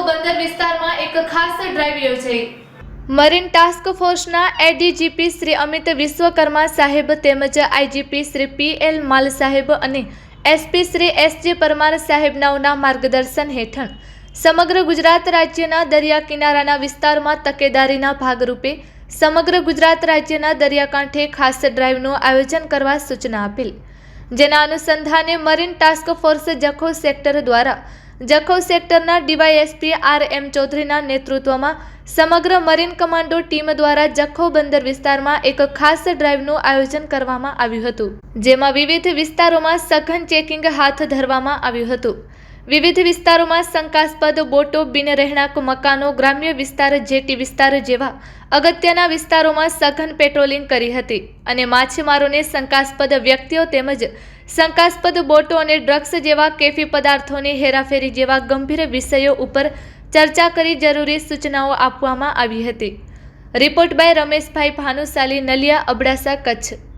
જખૌ બંદર વિસ્તારમાં એક ખાસ ડ્રાઈવ યોજાઈ। મરીન ટાસ્ક ફોર્સના એડીજીપી શ્રી અમિત વિશ્વકર્મા સાહેબ તેમજ આઈજીપી શ્રી પીએલ માલ સાહેબ અને એસપી શ્રી એસજી પરમાર સાહેબનાઓના માર્ગદર્શન હેઠળ સમગ્ર ગુજરાત રાજ્યના દરિયા કિનારાના વિસ્તારમાં તકેદારીના ભાગરૂપે સમગ્ર ગુજરાત રાજ્યના દરિયાકાંઠે ખાસ ડ્રાઈવનું આયોજન કરવા સૂચના આપેલ, જેના અનુસંધાને marine task force Jakhau sector દ્વારા જખૌ સેક્ટરના ડીવાયએસપી આર.એમ. ચૌધરીના નેતૃત્વમાં સમગ્ર મરીન કમાન્ડો ટીમ દ્વારા જખૌ બંદર વિસ્તારમાં એક ખાસ ડ્રાઈવનું આયોજન કરવામાં આવ્યું હતું, જેમાં વિવિધ વિસ્તારોમાં સઘન ચેકિંગ હાથ ધરવામાં આવ્યું હતું। વિવિધ વિસ્તારોમાં શંકાસ્પદ બોટો, બિન રહેણાંક મકાનો, ગ્રામ્ય વિસ્તાર, જેટી વિસ્તાર જેવા અગત્યના વિસ્તારોમાં સઘન પેટ્રોલિંગ કરી હતી અને માછીમારોને શંકાસ્પદ વ્યક્તિઓ તેમજ શંકાસ્પદ બોટો અને ડ્રગ્સ જેવા કેફી પદાર્થોની હેરાફેરી જેવા ગંભીર વિષયો ઉપર ચર્ચા કરી જરૂરી સૂચનાઓ આપવામાં આવી હતી। Report by Rameshbhai Bhanushali, Naliya, Abdasa, Kutch.